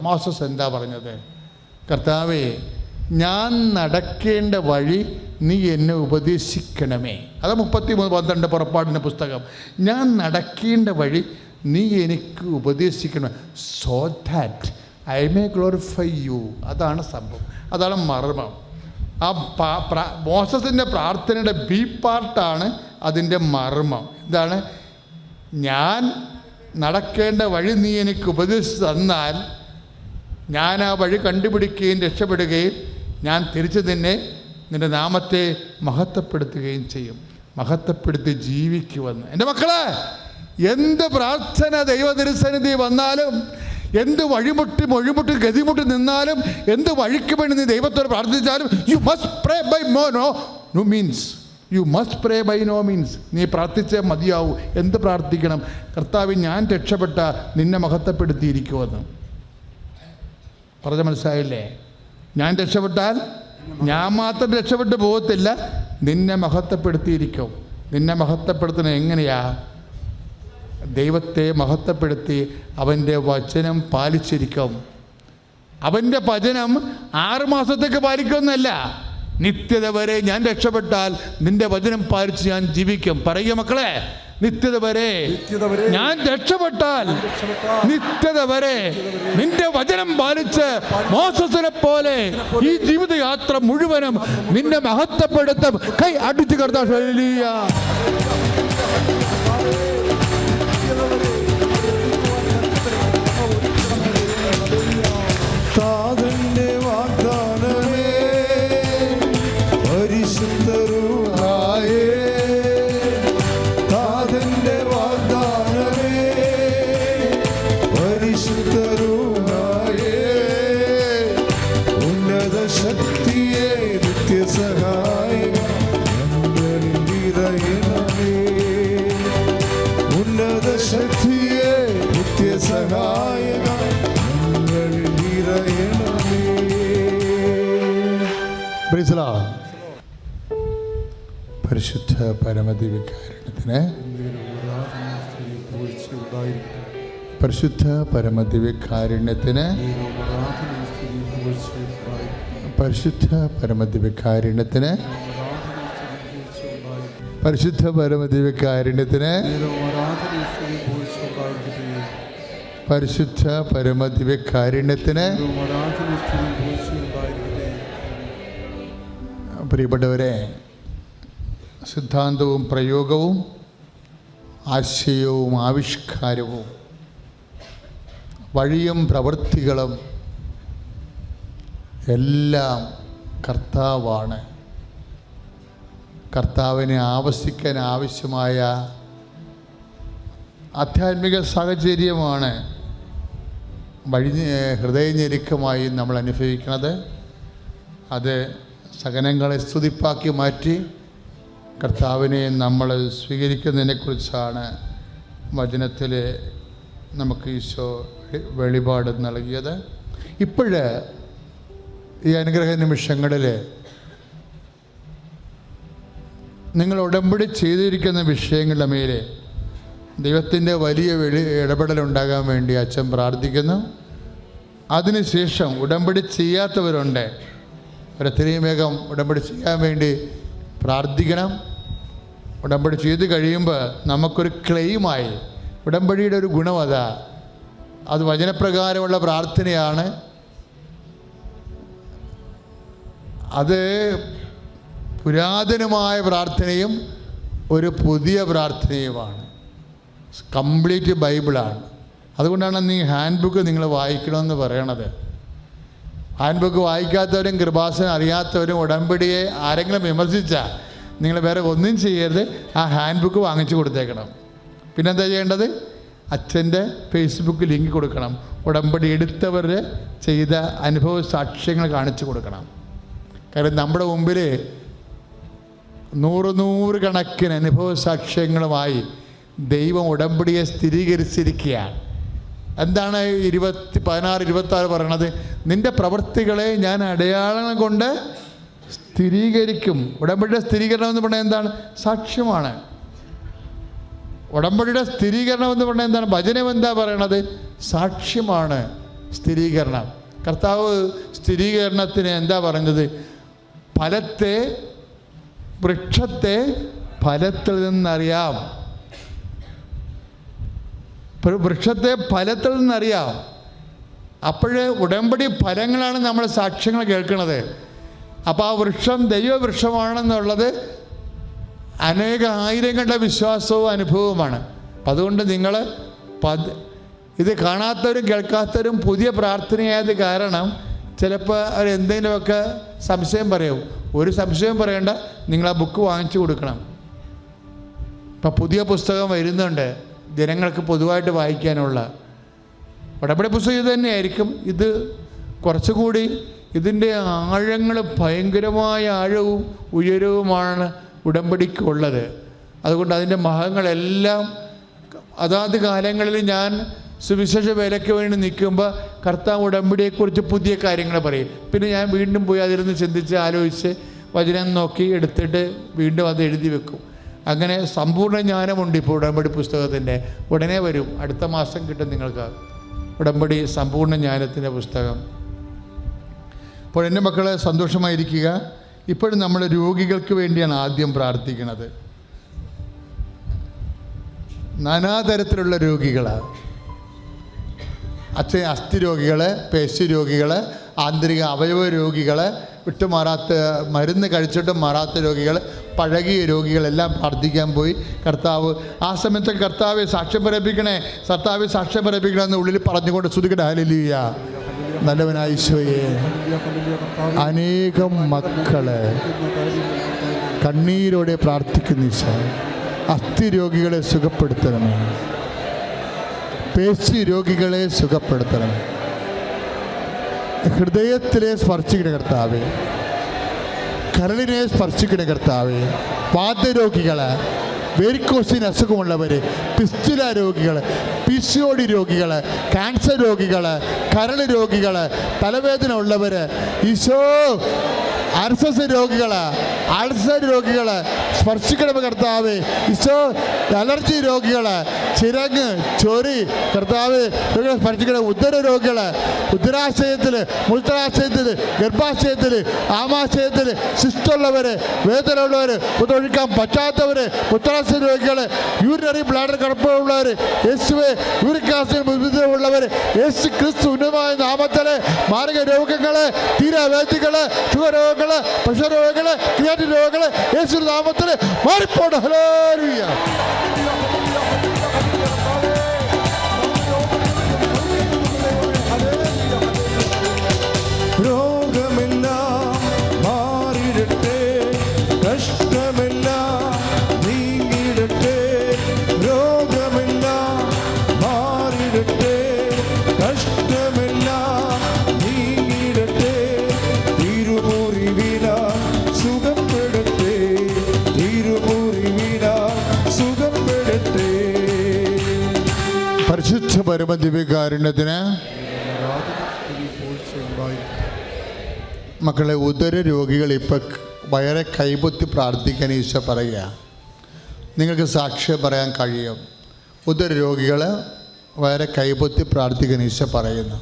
Moses എന്താ പറഞ്ഞത്? കർത്താവേ, ഞാൻ നടക്കേണ്ട വഴി നീ എന്നെ ഉപദേശിക്കണമേ. അത് 33:12 പുറപ്പാടിൻ്റെ പുസ്തകം. ഞാൻ നടക്കേണ്ട വഴി നീ എനിക്ക് ഉപദേശിക്കണം, so that I may glorify you. അതാണ് സംഭവം, അതാണ് മർമ്മം. ആ മോസസിൻ്റെ പ്രാർത്ഥനയുടെ ബി പാർട്ടാണ് അതിൻ്റെ മർമ്മം. എന്താണ്? ഞാൻ നടക്കേണ്ട വഴി നീ എനിക്ക് ഉപദേശിച്ച് തന്നാൽ ഞാൻ ആ വഴി കണ്ടുപിടിക്കുകയും രക്ഷപ്പെടുകയും ഞാൻ തിരിച്ച് നിന്റെ നാമത്തെ മഹത്വപ്പെടുത്തുകയും ചെയ്യും. മഹത്വപ്പെടുത്തി ജീവിക്കുമെന്ന്. എൻ്റെ മക്കളെ, എന്ത് പ്രാർത്ഥന ദൈവതിരുസന്നിധി വന്നാലും, എന്ത് വഴിമുട്ടി ഗതിമുട്ടി നിന്നാലും, എന്ത് വഴിക്ക് വേണ്ടി നീ ദൈവത്തോട് പ്രാർത്ഥിച്ചാലും, you must pray by no means. You must pray by no means. നീ പ്രാർത്ഥിച്ചേ മതിയാവൂ. എന്ത് പ്രാർത്ഥിക്കണം? കർത്താവ്, ഞാൻ രക്ഷപ്പെട്ട നിന്നെ മഹത്വപ്പെടുത്തിയിരിക്കുമെന്ന് പറഞ്ഞ മനസ്സിലായില്ലേ? ഞാൻ രക്ഷപ്പെട്ടാൽ ഞാൻ മാത്രം രക്ഷപ്പെട്ടു പോകത്തില്ല, നിന്നെ മഹത്വപ്പെടുത്തിയിരിക്കും. നിന്നെ മഹത്വപ്പെടുത്തുന്നത് എങ്ങനെയാ? ദൈവത്തെ മഹത്വപ്പെടുത്തി അവൻ്റെ വചനം പാലിച്ചിരിക്കും. അവൻ്റെ വചനം 6 മാസത്തേക്ക് പാലിക്കുമെന്നല്ല, നിത്യത വരെ. ഞാൻ രക്ഷപ്പെട്ടാൽ നിന്റെ വചനം പാലിച്ച് ഞാൻ ജീവിക്കും. പറയുക മക്കളെ, നിത്യത വരെ ഞാൻ രക്ഷപ്പെട്ടാൽ നിത്യത വരെ നിന്റെ വചനം പാലിച്ച് മോസസിനെ പോലെ ഈ ജീവിതയാത്ര മുഴുവനും നിന്നെ മഹത്വപ്പെടുത്തും. കൈ അടിച്ചു കർത്താ. പരിശുദ്ധ പരമദിവ്യകാരുണ്യത്തിന്, പരിശുദ്ധ പരമദിവ്യകാരുണ്യത്തിന്, പരിശുദ്ധ പരമദിവ്യകാരുണ്യത്തിന്, പരിശുദ്ധ പരമദിവ്യകാരുണ്യത്തിന്, പരിശുദ്ധ പരമദിവ്യകാരുണ്യത്തിന്. പ്രിയപ്പെട്ടവരെ, സിദ്ധാന്തവും പ്രയോഗവും ആശയവും ആവിഷ്കാരവും വഴിയും പ്രവൃത്തികളും എല്ലാം കർത്താവാണ്. കർത്താവിനെ ആവശ്യിക്കാൻ ആവശ്യമായ ആധ്യാത്മിക സാഹചര്യമാണ് ഹൃദയഞെരുക്കമായി നമ്മൾ അനുഭവിക്കുന്നത്. അത് സഹനങ്ങളെ സ്തുതിപ്പാക്കി മാറ്റി കർത്താവിനെ നമ്മൾ സ്വീകരിക്കുന്നതിനെക്കുറിച്ചാണ് വചനത്തിൽ നമുക്ക് ഈശോ വെളിപാട് നൽകിയത്. ഇപ്പോഴ് ഈ അനുഗ്രഹ നിമിഷങ്ങളിൽ നിങ്ങൾ ഉടമ്പടി ചെയ്തിരിക്കുന്ന വിഷയങ്ങളുടെ മേലെ ദൈവത്തിൻ്റെ വലിയ ഇടപെടലുണ്ടാകാൻ വേണ്ടി അച്ഛൻ പ്രാർത്ഥിക്കുന്നു. അതിനുശേഷം ഉടമ്പടി ചെയ്യാത്തവരുണ്ട്, അവരെത്രയും വേഗം ഉടമ്പടി ചെയ്യാൻ വേണ്ടി പ്രാർത്ഥിക്കണം. ഉടമ്പടി ചെയ്ത് കഴിയുമ്പോൾ നമുക്കൊരു ക്ലെയിമായി. ഉടമ്പടിയുടെ ഒരു ഗുണം അതാ, അത് വചനപ്രകാരമുള്ള പ്രാർത്ഥനയാണ്. അത് പുരാതനമായ പ്രാർത്ഥനയും ഒരു പുതിയ പ്രാർത്ഥനയുമാണ്. കംപ്ലീറ്റ് ബൈബിളാണ്. അതുകൊണ്ടാണ് നീ ഹാൻഡ് ബുക്ക് നിങ്ങൾ വായിക്കണമെന്ന് പറയണത്. ഹാൻഡ് ബുക്ക് വായിക്കാത്തവരും കൃപാസനം അറിയാത്തവരും ഉടമ്പടിയെ ആരെങ്കിലും വിമർശിച്ചാൽ നിങ്ങൾ വേറെ ഒന്നും ചെയ്യരുത്, ആ ഹാൻഡ് ബുക്ക് വാങ്ങിച്ചു കൊടുത്തേക്കണം. പിന്നെന്താ ചെയ്യേണ്ടത്? അച്ഛൻ്റെ ഫേസ്ബുക്ക് ലിങ്ക് കൊടുക്കണം. ഉടമ്പടി എടുത്തവർ ചെയ്ത അനുഭവ സാക്ഷ്യങ്ങൾ കാണിച്ചു കൊടുക്കണം. കാരണം നമ്മുടെ മുമ്പിൽ 100 കണക്കിന് അനുഭവ സാക്ഷ്യങ്ങളുമായി ദൈവം ഉടമ്പടിയെ സ്ഥിരീകരിച്ചിരിക്കുകയാണ്. എന്താണ് 16-26 പറയണത്? നിൻ്റെ പ്രവൃത്തികളെ ഞാൻ അടയാളങ്ങൾ കൊണ്ട് സ്ഥിരീകരിക്കും. ഉടമ്പടിയുടെ സ്ഥിരീകരണം എന്ന് പറഞ്ഞാൽ എന്താണ്? സാക്ഷ്യമാണ്. ഉടമ്പടിയുടെ സ്ഥിരീകരണം എന്ന് പറഞ്ഞാൽ എന്താണ്? വചനം എന്താ പറയണത്? സാക്ഷ്യമാണ്. സ്ഥിരീകരണം. കർത്താവ് സ്ഥിരീകരണത്തിന് എന്താ പറഞ്ഞത്? വൃക്ഷത്തെ ഫലത്തിൽ നിന്നറിയാം. വൃക്ഷത്തെ ഫലത്തിൽ നിന്നറിയാം. അപ്പോഴേ ഉടമ്പടി ഫലങ്ങളാണ് നമ്മൾ സാക്ഷ്യങ്ങൾ കേൾക്കുന്നത്. അപ്പോൾ ആ വൃക്ഷം ദൈവവൃക്ഷമാണെന്നുള്ളത് അനേക ആയിരങ്ങളുടെ വിശ്വാസവും അനുഭവവുമാണ്. അപ്പം അതുകൊണ്ട് നിങ്ങൾ ഇത് കാണാത്തവരും കേൾക്കാത്തവരും പുതിയ പ്രാർത്ഥനയായത് കാരണം ചിലപ്പോൾ അവരെന്തെങ്കിലുമൊക്കെ സംശയം പറയും. ഒരു സംശയം പറയേണ്ട, നിങ്ങൾ ആ ബുക്ക് വാങ്ങിച്ചു കൊടുക്കണം. ഇപ്പം പുതിയ പുസ്തകം വരുന്നുണ്ട് ജനങ്ങൾക്ക് പൊതുവായിട്ട് വായിക്കാനുള്ള. ഉടമ്പടി പുസ്തകം ഇത് തന്നെയായിരിക്കും. ഇത് കുറച്ചുകൂടി ഇതിൻ്റെ ആഴങ്ങൾ ഭയങ്കരമായ ആഴവും ഉയരവുമാണ് ഉടമ്പടിക്കുള്ളത്. അതുകൊണ്ട് അതിൻ്റെ മഹങ്ങളെല്ലാം അതാത് കാലങ്ങളിൽ ഞാൻ സുവിശേഷ വേലയ്ക്ക് വേണ്ടി നിൽക്കുമ്പോൾ കർത്താവ് ഉടമ്പടിയെക്കുറിച്ച് പുതിയ കാര്യങ്ങൾ പറയും. പിന്നെ ഞാൻ വീണ്ടും പോയി അതിരുന്ന് ചിന്തിച്ച് ആലോചിച്ച് വചനം നോക്കി എടുത്തിട്ട് വീണ്ടും അത് എഴുതി വെക്കും. അങ്ങനെ സമ്പൂർണ്ണ ജ്ഞാനമുണ്ട് ഇപ്പോൾ ഉടമ്പടി പുസ്തകത്തിൻ്റെ. ഉടനെ വരും, അടുത്ത മാസം കിട്ടും നിങ്ങൾക്ക് ഉടമ്പടി സമ്പൂർണ്ണ ജ്ഞാനത്തിൻ്റെ പുസ്തകം. അപ്പോൾ എൻ്റെ മക്കളെ സന്തോഷമായിരിക്കുക. ഇപ്പോഴും നമ്മൾ രോഗികൾക്ക് വേണ്ടിയാണ് ആദ്യം പ്രാർത്ഥിക്കുന്നത്. നാനാതരത്തിലുള്ള രോഗികളാണ്. അസ്ഥി രോഗികൾ, പേശി രോഗികൾ, ആന്തരിക അവയവ രോഗികൾ, വിട്ടുമാറാത്ത മരുന്ന് കഴിച്ചിട്ടും മാറാത്ത രോഗികൾ, പഴകിയ രോഗികളെല്ലാം പ്രാർത്ഥിക്കാൻ പോയി. കർത്താവ് ആ സമയത്ത് കർത്താവെ സാക്ഷ്യം പറയിപ്പിക്കണേ, കർത്താവെ സാക്ഷ്യം പറയിപ്പിക്കണേ എന്ന് ഉള്ളിൽ പറഞ്ഞുകൊണ്ട് സ്തുതിക്കട്ടെ. ഹല്ലേലൂയ. നല്ലവനായ ഈശോയെ, അനേകം മക്കളെ കണ്ണീരോടെ പ്രാർത്ഥിക്കുന്ന ഈശോ, അസ്ഥി രോഗികളെ സുഖപ്പെടുത്തണമേ, പേശി രോഗികളെ സുഖപ്പെടുത്തണമേ, ഹൃദയത്തിലെ സ്പർശിക്കുന്ന കർത്താവേ, കരളിനെ സ്പർശിക്കുന്ന കർത്താവേ, വാതരോഗികളെ, വെരിക്കോസിന് അസുഖമുള്ളവർ, പിസ്തുല രോഗികൾ, PCOD രോഗികൾ, ക്യാൻസർ രോഗികൾ, കരൾ രോഗികൾ, തലവേദന ഉള്ളവർ, ഈശോ അർസസ് രോഗികൾ, അൾസർ രോഗികൾ സ്പർശിക്കണമേ കർത്താവേ. ഈശോ അലർജി രോഗികൾ, ചിരങ്ങ്, ചൊറി കർത്താവ് സ്പർശിക്കണം. ഉദര രോഗികൾ, ഉദരാശയത്തിൽ, മൂത്രാശയത്തിൽ, ഗർഭാശയത്തിൽ, ആമാശയത്തിൽ സിസ്റ്റുള്ളവർ, വേദന ഉള്ളവർ, ഒഴിക്കാൻ പറ്റാത്തവർ, മുത്രാശയ രോഗികൾ, യൂറിനറി ബ്ലാഡർ കുഴപ്പമുള്ളവർ, യേശുവെ യൂറിക് ആസിഡ് ഉള്ളവർ, യേശു ക്രിസ്തു ഉന്നതമായ നാമത്തിൽ മാരക രോഗങ്ങൾ, തീരാവേദികൾ, ഷുഗർ രോഗങ്ങൾ, പ്രഷർ രോഗങ്ങൾ, ക്രിയാറ്റിൻ രോഗങ്ങൾ യേശു നാമത്തിൽ മാറിപ്പോട്ടെ. ഹല്ലേലൂയ. രോഗമെല്ലാം മാറിയിടട്ടെ, കഷ്ടമെല്ലാം നീങ്ങിയിടട്ടെ, രോഗമെല്ലാം മാറിയിടട്ടെ, കഷ്ടമെല്ലാം നീങ്ങിയിടട്ടെ, തിരുമുറിവില സുഖപ്പെടട്ടെ, തിരുമുറിവില സുഖപ്പെടട്ടെ. പരിശുദ്ധ പരമദിവ്യകാരുണ്യത്തിന് മക്കളെ, ഉദര രോഗികൾ ഇപ്പം വയറെ കൈപൊത്തി പ്രാർത്ഥിക്കാൻ ഈശോ പറയുക. നിങ്ങൾക്ക് സാക്ഷ്യം പറയാൻ കഴിയും. ഉദര രോഗികൾ വയറെ കൈപൊത്തി പ്രാർത്ഥിക്കാൻ ഈശോ പറയുന്നു.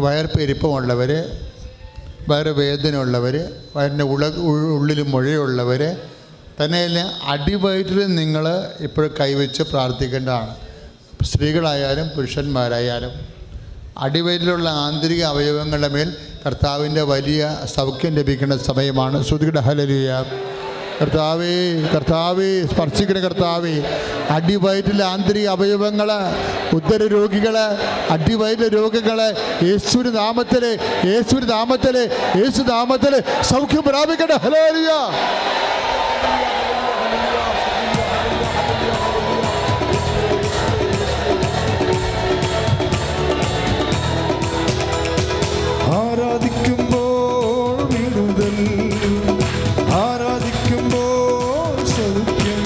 വയർ പെരുപ്പമുള്ളവർ, വയറ് വേദന ഉള്ളവർ, വയറിൻ്റെ ഉള്ളിൽ മുഴയുള്ളവർ, തന്നെയല്ല അടിവയറ്റിൽ നിങ്ങൾ ഇപ്പോഴും കൈവച്ച് പ്രാർത്ഥിക്കേണ്ടതാണ്. സ്ത്രീകളായാലും പുരുഷന്മാരായാലും അടിവയറ്റിലുള്ള ആന്തരിക അവയവങ്ങളുടെ മേൽ കർത്താവിൻ്റെ വലിയ സൗഖ്യം ലഭിക്കേണ്ട സമയമാണ്. ശ്രുതിയുടെ ഹല്ലേലൂയ. കർത്താവേ, കർത്താവേ, സ്പർശിക്കുന്ന കർത്താവേ, അടിവയറ്റിലെ ആന്തരിക അവയവങ്ങൾ, ഉദര രോഗികൾ, അടിവയറ്റിലെ രോഗങ്ങൾ യേശുവിൻ്റെ നാമത്തിൽ, യേശുവിൻ്റെ നാമത്തിൽ, യേശു നാമത്തിൽ സൗഖ്യം പ്രാപിക്കട്ടെ. ഹല്ലേലൂയ. ആരാധിക്കുമ്പോൾ വിടുതൽ, ആരാധിക്കുമ്പോൾ സൗഖ്യം,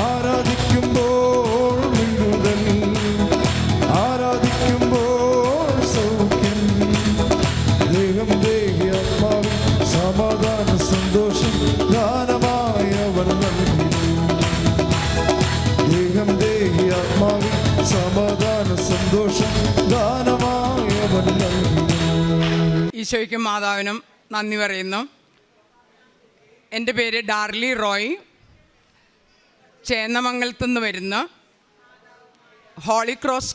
ആരാധിക്കുമ്പോൾ വിടുതൽ, ആരാധിക്കുമ്പോൾ സൗഖ്യം, ദേഹം ദേഹി ആത്മാവിൽ സമാധാന സന്തോഷം ദാനമായി അവർ നൽകുന്നു, ദേഹം ദേഹി ആത്മാവിൽ സമാധാന സന്തോഷം ദാനമായി നൽകിടും. ഈശോയ്ക്കും മാതാവിനും നന്ദി പറയുന്നു. എൻ്റെ പേര് ഡാർലി റോയ്. ചേന്നമംഗലത്തു നിന്ന് വരുന്ന ഹോളി ക്രോസ്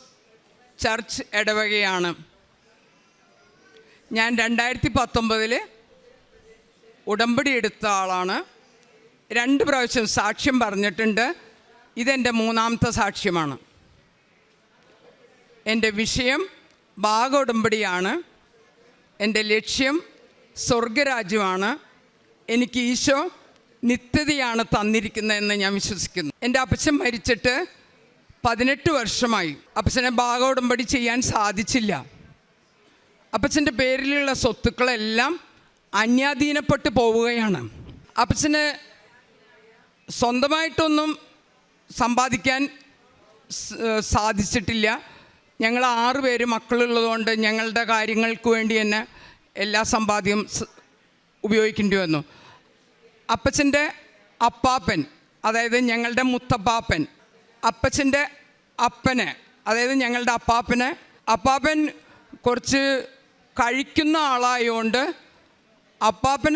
ചർച്ച് ഇടവകയാണ്. ഞാൻ 2019 ഉടമ്പടി എടുത്ത ആളാണ്. 2 പ്രാവശ്യം സാക്ഷ്യം പറഞ്ഞിട്ടുണ്ട്. ഇതെൻ്റെ 3ാമത്തെ സാക്ഷ്യമാണ്. എൻ്റെ വിഷയം ഭാഗ ഉടമ്പടിയാണ്. എൻ്റെ ലക്ഷ്യം സ്വർഗരാജ്യമാണ്. എനിക്ക് ഈശോ നിത്യതയാണ് തന്നിരിക്കുന്നതെന്ന് ഞാൻ വിശ്വസിക്കുന്നു. എൻ്റെ അപ്പച്ചൻ മരിച്ചിട്ട് 18 വർഷമായി. അപ്പച്ചനെ ഭാഗ ഉടമ്പടി ചെയ്യാൻ സാധിച്ചില്ല. അപ്പച്ചൻ്റെ പേരിലുള്ള സ്വത്തുക്കളെല്ലാം അന്യാധീനപ്പെട്ട് പോവുകയാണ്. അപ്പച്ചന് സ്വന്തമായിട്ടൊന്നും സമ്പാദിക്കാൻ സാധിച്ചിട്ടില്ല. ഞങ്ങൾ 6 പേര് മക്കളുള്ളതുകൊണ്ട് ഞങ്ങളുടെ കാര്യങ്ങൾക്ക് വേണ്ടി തന്നെ എല്ലാ സമ്പാദ്യവും ഉപയോഗിക്കേണ്ടി വന്നു. അപ്പച്ചൻ്റെ അപ്പാപ്പൻ, അതായത് ഞങ്ങളുടെ മുത്തപ്പാപ്പൻ, അപ്പച്ചൻ്റെ അപ്പന്, അതായത് ഞങ്ങളുടെ അപ്പാപ്പൻ കുറച്ച് കഴിക്കുന്ന ആളായതുകൊണ്ട് അപ്പാപ്പൻ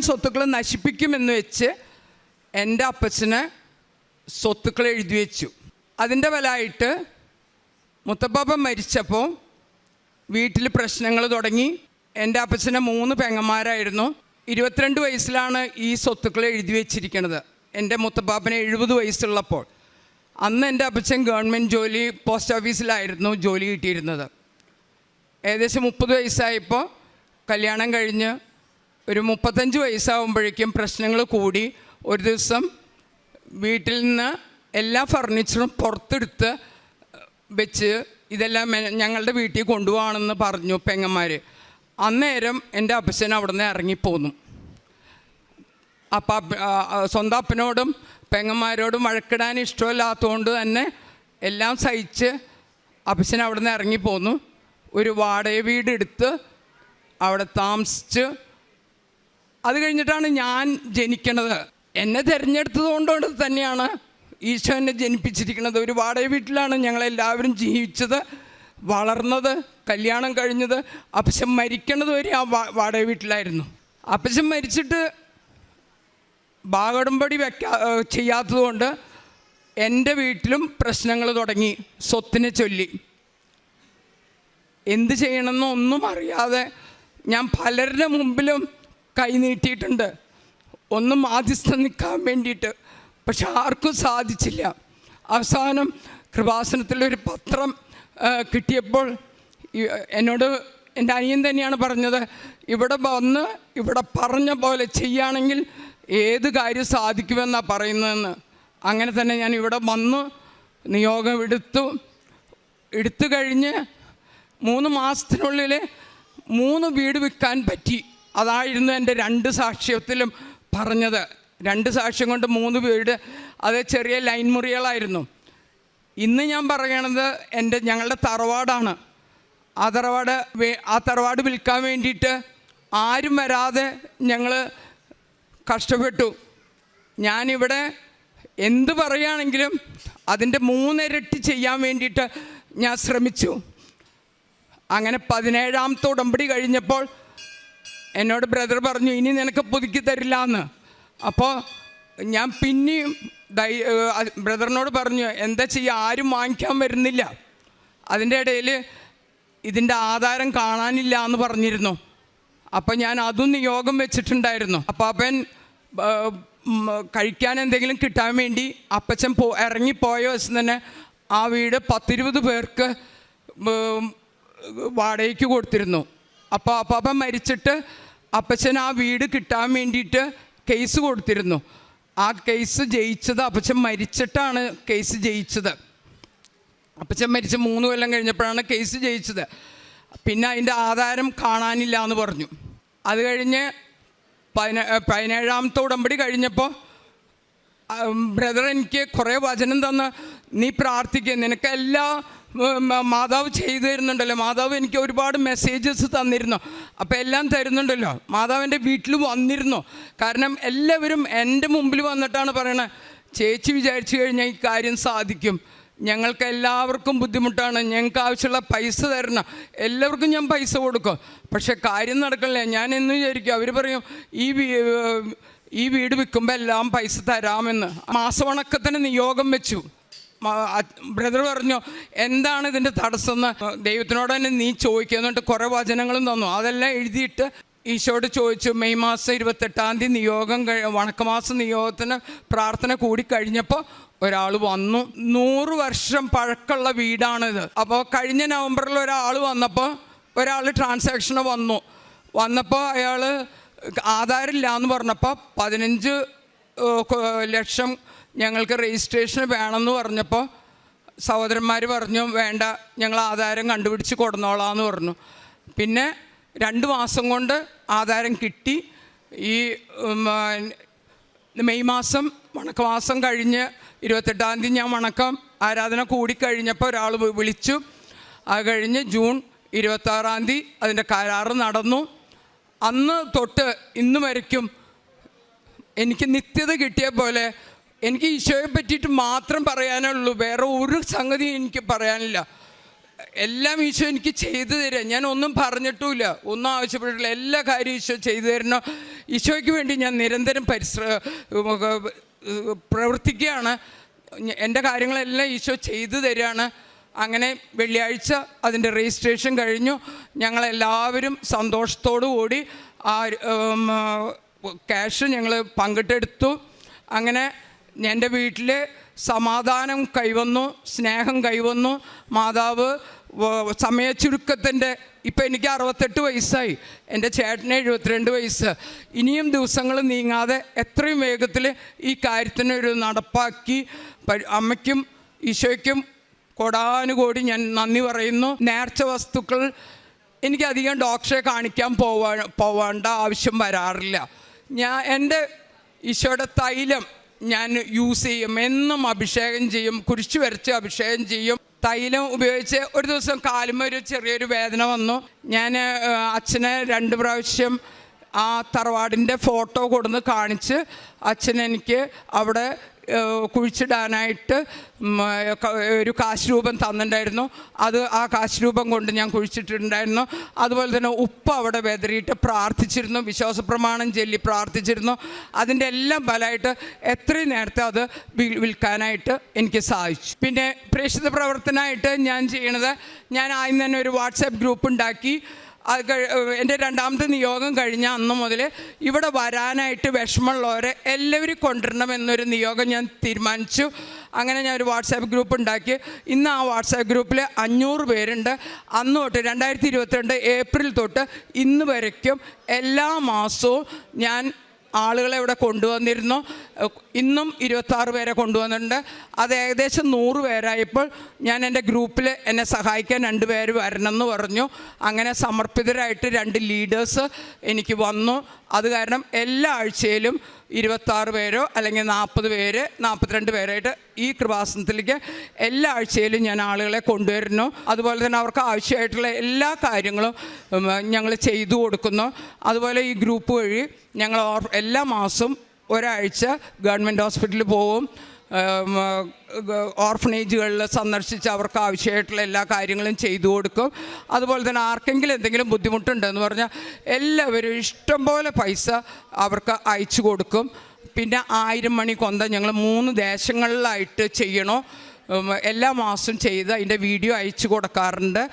സ്വത്തുക്കൾ നശിപ്പിക്കുമെന്ന് വെച്ച് എൻ്റെ അപ്പച്ചന് സ്വത്തുക്കൾ എഴുതി വെച്ചു. അതിൻ്റെ ഫലമായിട്ട് മുത്തപ്പാപ്പൻ മരിച്ചപ്പോൾ വീട്ടിൽ പ്രശ്നങ്ങൾ തുടങ്ങി. എൻ്റെ അപ്പച്ചന് 3 പെങ്ങന്മാരായിരുന്നു. 22 വയസ്സിലാണ് ഈ സ്വത്തുക്കൾ എഴുതി വെച്ചിരിക്കുന്നത്. എൻ്റെ മുത്തപ്പാപ്പന് 70 വയസ്സുള്ളപ്പോൾ. അന്ന് എൻ്റെ അപ്പച്ചൻ ഗവൺമെൻറ് ജോലി, പോസ്റ്റ് ഓഫീസിലായിരുന്നു ജോലി കിട്ടിയിരുന്നത്. ഏകദേശം 30 വയസ്സായപ്പോൾ കല്യാണം കഴിഞ്ഞ് ഒരു 35 വയസ്സാകുമ്പോഴേക്കും പ്രശ്നങ്ങൾ കൂടി. ഒരു ദിവസം വീട്ടിൽ നിന്ന് എല്ലാ ഫർണിച്ചറും പുറത്തെടുത്ത് വെച്ച് ഇതെല്ലാം ഞങ്ങളുടെ വീട്ടിൽ കൊണ്ടുപോകണമെന്ന് പറഞ്ഞു പെങ്ങന്മാർ. അന്നേരം എൻ്റെ അപ്പച്ചൻ അവിടെ നിന്ന് ഇറങ്ങിപ്പോന്നു. സ്വന്തം അപ്പനോടും പെങ്ങന്മാരോടും വഴക്കിടാൻ ഇഷ്ടമില്ലാത്തതുകൊണ്ട് തന്നെ എല്ലാം സഹിച്ച് അപ്പച്ചൻ അവിടെ നിന്ന് ഇറങ്ങിപ്പോന്നു. ഒരു വാടക വീടെടുത്ത് അവിടെ താമസിച്ച്. അത് കഴിഞ്ഞിട്ടാണ് ഞാൻ ജനിക്കണത്. എന്നെ തിരഞ്ഞെടുത്തത് കൊണ്ട് തന്നെയാണ് ഈശോ എന്നെ ജനിപ്പിച്ചിരിക്കുന്നത്. ഒരു വാടക വീട്ടിലാണ് ഞങ്ങളെല്ലാവരും ജീവിച്ചത്, വളർന്നത്, കല്യാണം കഴിഞ്ഞത്. അപ്പച്ചൻ മരിക്കണത് വരെ ആ വാടക വീട്ടിലായിരുന്നു. അപ്പച്ചൻ മരിച്ചിട്ട് ഭാഗോടമ്പടി ചെയ്യാത്തതുകൊണ്ട് എൻ്റെ വീട്ടിലും പ്രശ്നങ്ങൾ തുടങ്ങി. സ്വത്തിനെ ചൊല്ലി എന്ത് ചെയ്യണമെന്ന് ഒന്നും അറിയാതെ ഞാൻ പലരുടെ മുമ്പിലും കൈ നീട്ടിയിട്ടുണ്ട്, ഒന്നും മാധ്യസ്ഥം നിൽക്കാൻ വേണ്ടിയിട്ട്. പക്ഷെ ആർക്കും സാധിച്ചില്ല. അവസാനം കൃപാസനത്തിലൊരു പത്രം കിട്ടിയപ്പോൾ എന്നോട് എൻ്റെ അനിയൻ തന്നെയാണ് പറഞ്ഞത്, ഇവിടെ വന്ന് ഇവിടെ പറഞ്ഞ പോലെ ചെയ്യുകയാണെങ്കിൽ ഏത് കാര്യം സാധിക്കുമെന്നാണ് പറയുന്നതെന്ന്. അങ്ങനെ തന്നെ ഞാൻ ഇവിടെ വന്നു നിയോഗം എടുത്തു കഴിഞ്ഞ് 3 മാസത്തിനുള്ളിൽ 3 വീട് വിൽക്കാൻ പറ്റി. അതായിരുന്നു എൻ്റെ 2 സാക്ഷ്യത്തിലും പറഞ്ഞത്. 2 സാക്ഷ്യം കൊണ്ട് 3 വീട്. അത് ചെറിയ ലൈൻ മുറികളായിരുന്നു. ഇന്ന് ഞാൻ പറയണത് ഞങ്ങളുടെ തറവാടാണ്. ആ തറവാട് വിൽക്കാൻ വേണ്ടിയിട്ട് ആരും വരാതെ ഞങ്ങൾ കഷ്ടപ്പെട്ടു. ഞാനിവിടെ എന്ത് പറയുകയാണെങ്കിലും അതിൻ്റെ 3 ഇരട്ടി ചെയ്യാൻ വേണ്ടിയിട്ട് ഞാൻ ശ്രമിച്ചു. അങ്ങനെ 17ാമത്തെ ഉടമ്പടി കഴിഞ്ഞപ്പോൾ എന്നോട് ബ്രദർ പറഞ്ഞു, ഇനി നിനക്ക് പുതുക്കി തരില്ല എന്ന്. അപ്പോൾ ഞാൻ പിന്നെയും ബ്രദറിനോട് പറഞ്ഞു, എന്താ ചെയ്യുക, ആരും വാങ്ങിക്കാൻ വരുന്നില്ല. അതിൻ്റെ ഇടയിൽ ഇതിൻ്റെ ആധാരം കാണാനില്ല എന്ന് പറഞ്ഞിരുന്നു. അപ്പം ഞാൻ അതും നിയോഗം വെച്ചിട്ടുണ്ടായിരുന്നു. അപ്പാപ്പൻ കഴിക്കാൻ എന്തെങ്കിലും കിട്ടാൻ വേണ്ടി അപ്പച്ചൻ ഇറങ്ങിപ്പോയ ദിവസം തന്നെ ആ വീട് 10-20 പേർക്ക് വാടകയ്ക്ക് കൊടുത്തിരുന്നു. അപ്പോൾ അപ്പാപ്പൻ മരിച്ചിട്ട് അപ്പച്ചൻ ആ വീട് കിട്ടാൻ വേണ്ടിയിട്ട് കേസ് കൊടുത്തിരുന്നു. ആ കേസ് ജയിച്ചത് അപ്പച്ചൻ മരിച്ചിട്ടാണ് കേസ് ജയിച്ചത്. അപ്പച്ചൻ മരിച്ച് 3 കൊല്ലം കഴിഞ്ഞപ്പോഴാണ് കേസ് ജയിച്ചത്. പിന്നെ അതിൻ്റെ ആധാരം കാണാനില്ല എന്ന് പറഞ്ഞു. അത് കഴിഞ്ഞ് 17ാമത്തെ ഉടമ്പടി കഴിഞ്ഞപ്പോൾ ബ്രദർ എനിക്ക് കുറേ വചനം തന്ന്, നീ പ്രാർത്ഥിക്കുക, നിനക്ക് എല്ലാ മാതാവ് ചെയ്തു തരുന്നുണ്ടല്ലോ. മാതാവ് എനിക്ക് ഒരുപാട് മെസ്സേജസ് തന്നിരുന്നു. അപ്പോൾ എല്ലാം തരുന്നുണ്ടല്ലോ. മാതാവിൻ്റെ വീട്ടിൽ വന്നിരുന്നു. കാരണം എല്ലാവരും എൻ്റെ മുമ്പിൽ വന്നിട്ടാണ് പറയണത്, ചേച്ചി വിചാരിച്ചു കഴിഞ്ഞാൽ ഈ കാര്യം സാധിക്കും, ഞങ്ങൾക്ക് എല്ലാവർക്കും ബുദ്ധിമുട്ടാണ്, ഞങ്ങൾക്ക് ആവശ്യമുള്ള പൈസ തരണം, എല്ലാവർക്കും ഞാൻ പൈസ കൊടുക്കും. പക്ഷെ കാര്യം നടക്കില്ല. ഞാൻ എന്ന് വിചാരിക്കും, അവർ പറയും ഈ വീട് വിൽക്കുമ്പോൾ എല്ലാം പൈസ തരാമെന്ന്. മാസവണക്കത്തിന് നിയോഗം വെച്ചു. ബ്രദർ പറഞ്ഞു, എന്താണ് ഇതിൻ്റെ തടസ്സമെന്ന് ദൈവത്തിനോട് തന്നെ നീ ചോദിക്കുക. എന്നിട്ട് കുറേ വചനങ്ങളും തന്നു. അതെല്ലാം എഴുതിയിട്ട് ഈശോയോട് ചോദിച്ചു. മെയ് മാസം 28 നിയോഗം വണക്കമാസം നിയോഗത്തിന് പ്രാർത്ഥന കൂടി കഴിഞ്ഞപ്പോൾ ഒരാൾ വന്നു. 100 വർഷം പഴക്കമുള്ള വീടാണിത്. അപ്പോൾ കഴിഞ്ഞ നവംബറിൽ ഒരാൾ വന്നപ്പോൾ ഒരാൾ ട്രാൻസാക്ഷന് വന്നപ്പോൾ അയാൾ ആധാരമില്ല എന്ന് പറഞ്ഞപ്പോൾ 15 ലക്ഷം ഞങ്ങൾക്ക് രജിസ്ട്രേഷന് വേണമെന്ന് പറഞ്ഞപ്പോൾ സഹോദരന്മാർ പറഞ്ഞു, വേണ്ട, ഞങ്ങൾ ആധാരം കണ്ടുപിടിച്ച് കൊടുന്നോളാന്ന് പറഞ്ഞു. പിന്നെ 2 മാസം കൊണ്ട് ആധാരം കിട്ടി. ഈ മെയ് മാസം വണക്കമാസം കഴിഞ്ഞ് 28 ഞാൻ വണക്കം ആരാധന കൂടിക്കഴിഞ്ഞപ്പോൾ ഒരാൾ വിളിച്ചു. അത് കഴിഞ്ഞ് ജൂൺ 26 അതിൻ്റെ കരാറ് നടന്നു. അന്ന് തൊട്ട് ഇന്ന് വരയ്ക്കും എനിക്ക് നിത്യത കിട്ടിയ പോലെ എനിക്ക് ഈശോയെ പറ്റിയിട്ട് മാത്രം പറയാനുള്ളൂ. വേറെ ഒരു സംഗതി എനിക്ക് പറയാനില്ല. എല്ലാം ഈശോ എനിക്ക് ചെയ്തു തരിക. ഞാൻ ഒന്നും പറഞ്ഞിട്ടുമില്ല, ഒന്നും ആവശ്യപ്പെട്ടിട്ടില്ല. എല്ലാ കാര്യവും ഈശോ ചെയ്തു തരണം. ഈശോയ്ക്ക് വേണ്ടി ഞാൻ നിരന്തരം പ്രവർത്തിക്കുകയാണ്. എൻ്റെ കാര്യങ്ങളെല്ലാം ഈശോ ചെയ്തു തരികയാണ്. അങ്ങനെ വെള്ളിയാഴ്ച അതിൻ്റെ രജിസ്ട്രേഷൻ കഴിഞ്ഞു. ഞങ്ങളെല്ലാവരും സന്തോഷത്തോടു കൂടി ആ ക്യാഷ് ഞങ്ങൾ പങ്കിട്ടെടുത്തു. അങ്ങനെ എൻ്റെ വീട്ടിൽ സമാധാനം കൈവന്നു, സ്നേഹം കൈവന്നു. മാതാവ് സമയ ചുരുക്കത്തിൻ്റെ ഇപ്പം എനിക്ക് 68 വയസ്സായി, എൻ്റെ ചേട്ടന് 72 വയസ്സ്. ഇനിയും ദിവസങ്ങൾ നീങ്ങാതെ എത്രയും വേഗത്തിൽ ഈ കാര്യത്തിനൊരു നടപ്പാക്കി. അമ്മയ്ക്കും ഈശോയ്ക്കും കോടാനുകോടി ഞാൻ നന്ദി പറയുന്നു. നേർച്ച വസ്തുക്കൾ എനിക്കധികം ഡോക്ടറെ കാണിക്കാൻ പോവേണ്ട ആവശ്യം വരാറില്ല. എൻ്റെ ഈശോയുടെ തൈലം ഞാൻ യൂസ് ചെയ്യും, എന്നും അഭിഷേകം ചെയ്യും, കുരിശ് വരച്ച് അഭിഷേകം ചെയ്യും. തൈലം ഉപയോഗിച്ച് ഒരു ദിവസം കാലുമ്മ ഒരു ചെറിയൊരു വേദന വന്നു. ഞാൻ അച്ഛനെ 2 പ്രാവശ്യം ആ തറവാടിൻ്റെ ഫോട്ടോ കൊടുന്ന് കാണിച്ച് അച്ഛൻ എനിക്ക് അവിടെ കുഴിച്ചിടാനായിട്ട് ഒരു കാശ് രൂപം തന്നിട്ടുണ്ടായിരുന്നു. ആ കാശ് രൂപം കൊണ്ട് ഞാൻ കുഴിച്ചിട്ടുണ്ടായിരുന്നു. അതുപോലെ തന്നെ ഉപ്പ് അവിടെ വെതറിയിട്ട് പ്രാർത്ഥിച്ചിരുന്നു, വിശ്വാസപ്രമാണം ചൊല്ലി പ്രാർത്ഥിച്ചിരുന്നു. അതിൻ്റെ എല്ലാം ഫലമായിട്ട് എത്രയും നേരത്തെ അത് വിൽക്കാനായിട്ട് എനിക്ക് സാധിച്ചു. പിന്നെ പ്രേക്ഷിത പ്രവർത്തനമായിട്ട് ഞാൻ ചെയ്യണത്, ഞാൻ ആദ്യം തന്നെ ഒരു വാട്സാപ്പ് ഗ്രൂപ്പ് ഉണ്ടാക്കി. അത് എൻ്റെ 2ാമത്തെ നിയോഗം കഴിഞ്ഞ അന്ന് മുതൽ ഇവിടെ വരാനായിട്ട് വിഷമമുള്ളവരെ എല്ലാവരും കൊണ്ടുവരണമെന്നൊരു നിയോഗം ഞാൻ തീരുമാനിച്ചു. അങ്ങനെ ഞാൻ ഒരു വാട്സാപ്പ് ഗ്രൂപ്പ് ഉണ്ടാക്കി. ഇന്ന് ആ വാട്സാപ്പ് ഗ്രൂപ്പിൽ 500 പേരുണ്ട്. അന്ന് തൊട്ട് 2022 ഏപ്രിൽ തൊട്ട് ഇന്ന് വരയ്ക്കും എല്ലാ മാസവും ഞാൻ ആളുകളെ ഇവിടെ കൊണ്ടുവന്നിരുന്നു. ഇന്നും 26 പേരെ കൊണ്ടുവന്നിട്ടുണ്ട്. അത് ഏകദേശം 100 പേരായപ്പോൾ ഞാൻ എൻ്റെ ഗ്രൂപ്പിൽ എന്നെ സഹായിക്കാൻ 2 പേര് വരണമെന്ന് പറഞ്ഞു. അങ്ങനെ സമർപ്പിതരായിട്ട് 2 ലീഡേഴ്സ് എനിക്ക് വന്നു. അത് കാരണം എല്ലാ ആഴ്ചയിലും 26 പേരോ അല്ലെങ്കിൽ 40 പേര് 42 പേരായിട്ട് ഈ കൃപാസനത്തിലേക്ക് എല്ലാ ആഴ്ചയിലും ഞാൻ ആളുകളെ കൊണ്ടുവരുന്നു. അതുപോലെ തന്നെ അവർക്ക് ആവശ്യമായിട്ടുള്ള എല്ലാ കാര്യങ്ങളും ഞങ്ങൾ ചെയ്തു കൊടുക്കുന്നു. അതുപോലെ ഈ ഗ്രൂപ്പ് വഴി ഞങ്ങൾ എല്ലാ മാസവും ഒരാഴ്ച ഗവൺമെൻറ് ഹോസ്പിറ്റലിൽ പോവും. ഓർഫനേജുകളിൽ സന്ദർശിച്ച് അവർക്ക് ആവശ്യമായിട്ടുള്ള എല്ലാ കാര്യങ്ങളും ചെയ്തു കൊടുക്കും. അതുപോലെ തന്നെ ആർക്കെങ്കിലും എന്തെങ്കിലും ബുദ്ധിമുട്ടുണ്ടെന്ന് പറഞ്ഞാൽ എല്ലാവരും ഇഷ്ടംപോലെ പൈസ അവർക്ക് അയച്ചു കൊടുക്കും. പിന്നെ 1000 മണി കൊന്ത ഞങ്ങൾ 3 ദേശങ്ങളിലായിട്ട് ചെയ്യണോ, എല്ലാ മാസവും ചെയ്ത് അതിൻ്റെ വീഡിയോ അയച്ചു കൊടുക്കാറുണ്ട്.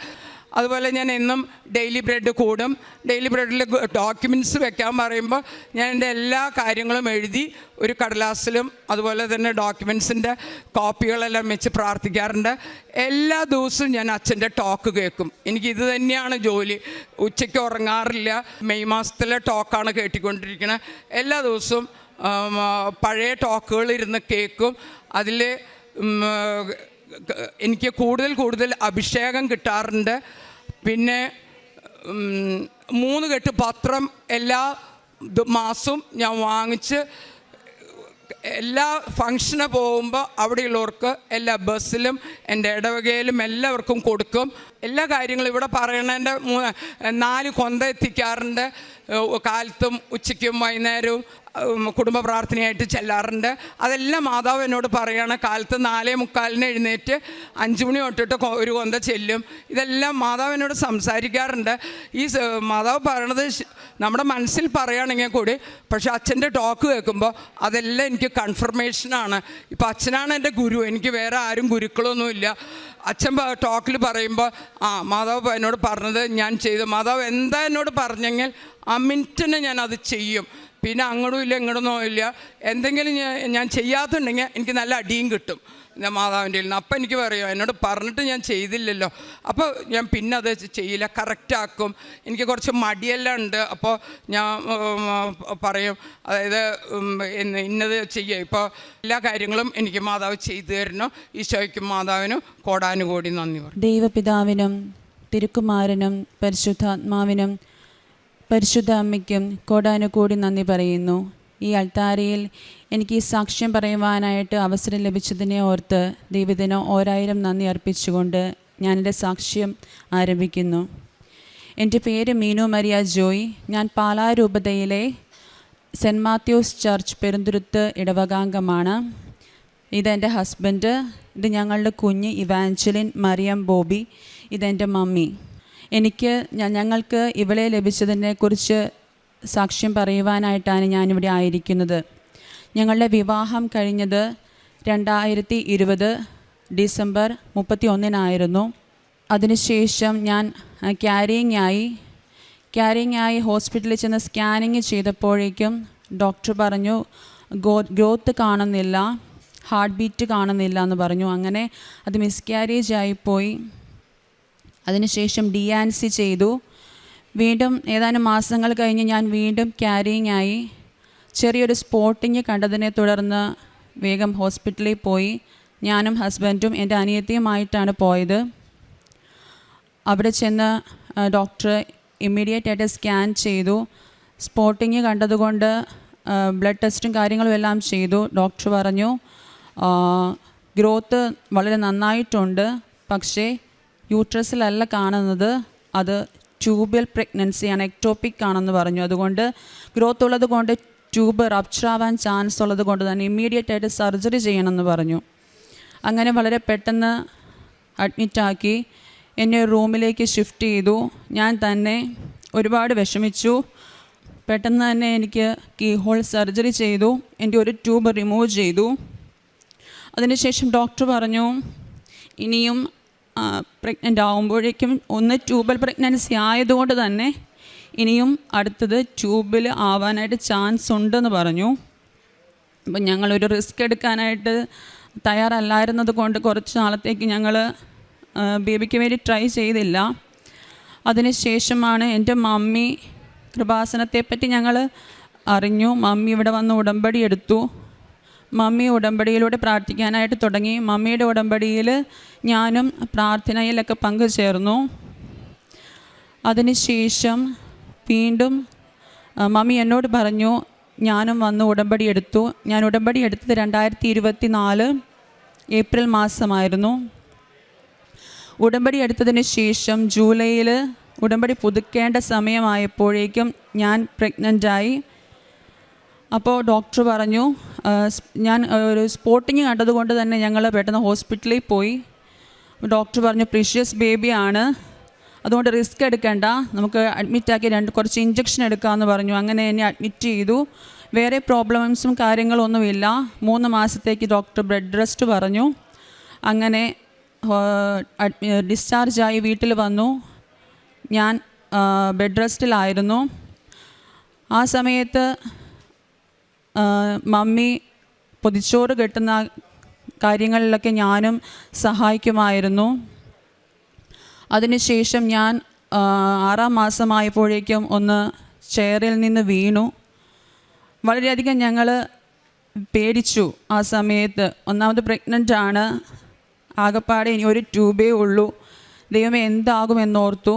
അതുപോലെ ഞാൻ എന്നും ഡെയിലി ബ്രെഡ് കൂടും. ഡെയിലി ബ്രെഡിൽ ഡോക്യുമെൻറ്റ്സ് വെക്കാൻ പറയുമ്പോൾ ഞാൻ എൻ്റെ എല്ലാ കാര്യങ്ങളും എഴുതി ഒരു കടലാസിലും അതുപോലെ തന്നെ ഡോക്യുമെൻറ്റ്സിൻ്റെ കോപ്പികളെല്ലാം വെച്ച് പ്രാർത്ഥിക്കാറുണ്ട്. എല്ലാ ദിവസവും ഞാൻ അച്ഛൻ്റെ ടോക്ക് കേൾക്കും. എനിക്കിത് തന്നെയാണ് ജോലി. ഉച്ചയ്ക്ക് ഉറങ്ങാറില്ല. മെയ് മാസത്തിലെ ടോക്കാണ് കേട്ടിക്കൊണ്ടിരിക്കുന്നത്. എല്ലാ ദിവസവും പഴയ ടോക്കുകൾ ഇരുന്ന് കേൾക്കും. അതിൽ എനിക്ക് കൂടുതൽ അഭിഷേകം കിട്ടാറുണ്ട്. പിന്നെ 3 കെട്ട് പത്രം എല്ലാ മാസവും ഞാൻ വാങ്ങിച്ച് എല്ലാ ഫങ്ഷന് പോകുമ്പോൾ അവിടെയുള്ളവർക്ക് എല്ലാ ബസ്സിലും എൻ്റെ ഇടവകയിലും എല്ലാവർക്കും കൊടുക്കും. എല്ലാ കാര്യങ്ങളും ഇവിടെ പറയണതിൻ്റെ 4 കൊന്ത എത്തിക്കാറുണ്ട്. കാലത്തും ഉച്ചയ്ക്കും വൈകുന്നേരവും കുടുംബ പ്രാർത്ഥനയായിട്ട് ചെല്ലാറുണ്ട്. അതെല്ലാം മാതാവ് എന്നോട് പറയുകയാണ്. കാലത്ത് 4:45 എഴുന്നേറ്റ് 5 മണി തൊട്ടിട്ട് ഒരു കൊന്ത ചെല്ലും. ഇതെല്ലാം മാതാവ് എന്നോട് സംസാരിക്കാറുണ്ട്. ഈ മാതാവ് പറയണത് നമ്മുടെ മനസ്സിൽ പറയുകയാണെങ്കിൽ കൂടി, പക്ഷേ അച്ഛൻ്റെ ടോക്ക് കേൾക്കുമ്പോൾ അതെല്ലാം എനിക്ക് കൺഫർമേഷനാണ്. ഇപ്പം അച്ഛനാണ് എൻ്റെ ഗുരു, എനിക്ക് വേറെ ആരും ഗുരുക്കളൊന്നുമില്ല. അച്ഛൻ ടോക്കിൽ പറയുമ്പോൾ മാതാവ് എന്നോട് പറഞ്ഞത് ഞാൻ ചെയ്തു. മാതാവ് എന്താ എന്നോട് പറഞ്ഞെങ്കിൽ ആ മിനിറ്റിന് ഞാനത് ചെയ്യും. പിന്നെ അങ്ങോട്ടും ഇല്ല ഇങ്ങോട്ടൊന്നും ഇല്ല. എന്തെങ്കിലും ഞാൻ ചെയ്യാത്തുണ്ടെങ്കിൽ എനിക്ക് നല്ല അടിയും കിട്ടും മാതാവിൻ്റെ നിന്ന്. അപ്പം എനിക്ക് പറയും, എന്നോട് പറഞ്ഞിട്ട് ഞാൻ ചെയ്തില്ലല്ലോ, അപ്പോൾ ഞാൻ പിന്നെ അത് ചെയ്യില്ല, കറക്റ്റാക്കും. എനിക്ക് കുറച്ച് മടിയെല്ലാം ഉണ്ട്. അപ്പോൾ ഞാൻ പറയും, അതായത് ഇന്നത് ചെയ്യുക. ഇപ്പോൾ എല്ലാ കാര്യങ്ങളും എനിക്ക് മാതാവ് ചെയ്തു തരണം. ഈശോയ്ക്കും മാതാവിനും കോടാനുകോടി നന്ദി പറയും. ദൈവപിതാവിനും തിരുക്കുമാരനും പരിശുദ്ധാത്മാവിനും പരിശുദ്ധ അമ്മയ്ക്കും കോടാനുകോടി നന്ദി പറയുന്നു. ഈ അൾത്താരയിൽ എനിക്ക് ഈ സാക്ഷ്യം പറയുവാനായിട്ട് അവസരം ലഭിച്ചതിനെ ഓർത്ത് ദൈവത്തിന് 1000 നന്ദി അർപ്പിച്ചുകൊണ്ട് ഞാനെൻ്റെ സാക്ഷ്യം ആരംഭിക്കുന്നു. എൻ്റെ പേര് മീനു മരിയ ജോയ്. ഞാൻ പാലാ രൂപതയിലെ സെൻറ്റ് മാത്യൂസ് ചർച്ച് പെരുന്തുരുത്ത് ഇടവകാംഗമാണ്. ഇതെൻ്റെ ഹസ്ബൻഡ്, ഇത് ഞങ്ങളുടെ കുഞ്ഞ് ഇവാഞ്ചലിൻ മറിയം ബോബി, ഇതെൻ്റെ മമ്മി. ഞങ്ങൾക്ക് ഇവളെ ലഭിച്ചതിനെക്കുറിച്ച് സാക്ഷ്യം പറയുവാനായിട്ടാണ് ഞാനിവിടെ ആയിരിക്കുന്നത്. ഞങ്ങളുടെ വിവാഹം കഴിഞ്ഞത് 2020 ഡിസംബർ 31 അതിനുശേഷം ഞാൻ ക്യാരിങ് ആയി ഹോസ്പിറ്റലിൽ ചെന്ന് സ്കാനിങ് ചെയ്തപ്പോഴേക്കും ഡോക്ടർ പറഞ്ഞു ഗ്രോത്ത് കാണുന്നില്ല, ഹാർട്ട് ബീറ്റ് കാണുന്നില്ല എന്ന് പറഞ്ഞു. അങ്ങനെ അത് മിസ്കാരേജ് ആയിപ്പോയി. അതിനുശേഷം DNC ചെയ്തു. വീണ്ടും ഏതാനും മാസങ്ങൾ കഴിഞ്ഞ് ഞാൻ വീണ്ടും ക്യാരിങ് ആയി. ചെറിയൊരു സ്പോട്ടിങ് കണ്ടതിനെ തുടർന്ന് വേഗം ഹോസ്പിറ്റലിൽ പോയി. ഞാനും ഹസ്ബൻഡും എൻ്റെ അനിയത്തിയുമായിട്ടാണ് പോയത്. അവിടെ ചെന്ന് ഡോക്ടർ ഇമ്മീഡിയറ്റ് ആയിട്ട് സ്കാൻ ചെയ്തു. സ്പോട്ടിങ് കണ്ടതുകൊണ്ട് ബ്ലഡ് ടെസ്റ്റും കാര്യങ്ങളും എല്ലാം ചെയ്തു. ഡോക്ടർ പറഞ്ഞു ഗ്രോത്ത് വളരെ നന്നായിട്ടുണ്ട്, പക്ഷേ യൂട്രസിലല്ല കാണുന്നത്, അത് ട്യൂബൽ പ്രഗ്നൻസിയാണ്, എക്ടോപ്പിക് ആണെന്ന് പറഞ്ഞു. അതുകൊണ്ട് ഗ്രോത്ത് ഉള്ളത് കൊണ്ട് ട്യൂബ് റപ്ചർ ആവാൻ ചാൻസ് ഉള്ളത് കൊണ്ട് തന്നെ ഇമ്മീഡിയറ്റ് ആയിട്ട് സർജറി ചെയ്യണമെന്ന് പറഞ്ഞു. അങ്ങനെ വളരെ പെട്ടെന്ന് അഡ്മിറ്റാക്കി എന്നെ റൂമിലേക്ക് ഷിഫ്റ്റ് ചെയ്തു. ഞാൻ തന്നെ ഒരുപാട് വിഷമിച്ചു. പെട്ടെന്ന് തന്നെ എനിക്ക് കീഹോൾ സർജറി ചെയ്തു. എൻ്റെ ഒരു ട്യൂബ് റിമൂവ് ചെയ്തു. അതിനുശേഷം ഡോക്ടർ പറഞ്ഞു ഇനിയും പ്രഗ്നൻ്റ് ആകുമ്പോഴേക്കും ഒന്ന് ട്യൂബൽ പ്രഗ്നൻസി ആയതുകൊണ്ട് തന്നെ ഇനിയും അടുത്തത് ട്യൂബിൽ ആവാനായിട്ട് ചാൻസ് ഉണ്ടെന്ന് പറഞ്ഞു. അപ്പം ഞങ്ങളൊരു റിസ്ക് എടുക്കാനായിട്ട് തയ്യാറല്ലായിരുന്നത് കൊണ്ട് കുറച്ച് നാളത്തേക്ക് ഞങ്ങൾ ബേബിക്ക് വേണ്ടി ട്രൈ ചെയ്തില്ല. അതിനുശേഷമാണ് എൻ്റെ മമ്മി കൃപാസനത്തെപ്പറ്റി ഞങ്ങൾ അറിഞ്ഞു. മമ്മി ഇവിടെ വന്ന് ഉടമ്പടി എടുത്തു. മമ്മി ഉടമ്പടിയിലൂടെ പ്രാർത്ഥിക്കാനായിട്ട് തുടങ്ങി. മമ്മിയുടെ ഉടമ്പടിയിൽ ഞാനും പ്രാർത്ഥനയിലൊക്കെ പങ്കുചേർന്നു. അതിനുശേഷം വീണ്ടും മമ്മി എന്നോട് പറഞ്ഞു ഞാനും വന്ന് ഉടമ്പടി എടുത്തു. ഞാൻ ഉടമ്പടി എടുത്തത് 2024 ഏപ്രിൽ മാസമായിരുന്നു. ഉടമ്പടി എടുത്തതിന് ശേഷം ജൂലൈയിൽ ഉടമ്പടി പുതുക്കേണ്ട സമയമായപ്പോഴേക്കും ഞാൻ പ്രഗ്നൻ്റായി. അപ്പോൾ ഡോക്ടർ പറഞ്ഞു ഞാൻ ഒരു സ്പോട്ടിങ് കണ്ടതുകൊണ്ട് തന്നെ ഞങ്ങൾ പെട്ടെന്ന് ഹോസ്പിറ്റലിൽ പോയി. ഡോക്ടർ പറഞ്ഞു പ്രീഷ്യസ് ബേബിയാണ്, അതുകൊണ്ട് റിസ്ക് എടുക്കേണ്ട, നമുക്ക് അഡ്മിറ്റാക്കി കുറച്ച് ഇഞ്ചക്ഷൻ എടുക്കാമെന്ന് പറഞ്ഞു. അങ്ങനെ എന്നെ അഡ്മിറ്റ് ചെയ്തു. വേറെ പ്രോബ്ലംസും കാര്യങ്ങളൊന്നുമില്ല. 3 മാസത്തേക്ക് ഡോക്ടർ ബെഡ് റെസ്റ്റ് പറഞ്ഞു. അങ്ങനെ ഡിസ്ചാർജായി വീട്ടിൽ വന്നു. ഞാൻ ബെഡ് റെസ്റ്റിലായിരുന്നു. ആ സമയത്ത് മമ്മി പൊതിച്ചോറ് കെട്ടുന്ന കാര്യങ്ങളിലൊക്കെ ഞാനും സഹായിക്കുമായിരുന്നു. അതിനുശേഷം ഞാൻ 6-ാം മാസമായപ്പോഴേക്കും ഒന്ന് ചെയറിൽ നിന്ന് വീണു. വളരെയധികം ഞങ്ങൾ പേടിച്ചു ആ സമയത്ത്. ഒന്നാമത് പ്രഗ്നൻ്റ് ആണ്, ആകെപ്പാടെ ഇനി ഒരു ട്യൂബേ ഉള്ളൂ, ദൈവമേ എന്താകുമെന്നോർത്തു.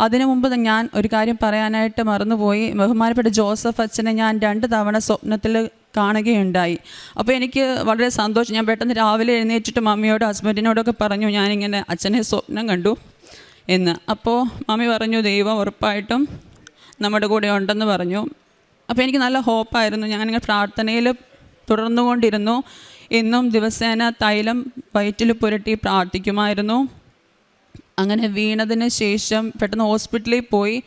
അതിനു മുമ്പ് ഞാൻ ഒരു കാര്യം പറയാനായിട്ട് മറന്നുപോയി. ബഹുമാനപ്പെട്ട ജോസഫ് അച്ഛനെ ഞാൻ 2 തവണ സ്വപ്നത്തിൽ കാണുകയുണ്ടായി. അപ്പോൾ എനിക്ക് വളരെ സന്തോഷം. ഞാൻ പെട്ടെന്ന് രാവിലെ എഴുന്നേറ്റിട്ട് മമ്മിയോടും ഹസ്ബൻഡിനോടൊക്കെ പറഞ്ഞു ഞാനിങ്ങനെ അച്ഛനെ സ്വപ്നം കണ്ടു എന്ന്. അപ്പോൾ മമ്മി പറഞ്ഞു ദൈവം ഉറപ്പായിട്ടും നമ്മുടെ കൂടെ ഉണ്ടെന്ന് പറഞ്ഞു. അപ്പോൾ എനിക്ക് നല്ല ഹോപ്പായിരുന്നു. ഞാനിങ്ങനെ പ്രാർത്ഥനയിൽ തുടർന്നുകൊണ്ടിരുന്നു. എന്നും ദിവസേന തൈലം വയറ്റിൽ പുരട്ടി പ്രാർത്ഥിക്കുമായിരുന്നു. അങ്ങനെ വീണതിന് ശേഷം പെട്ടെന്ന് ഹോസ്പിറ്റലിൽ പോയി.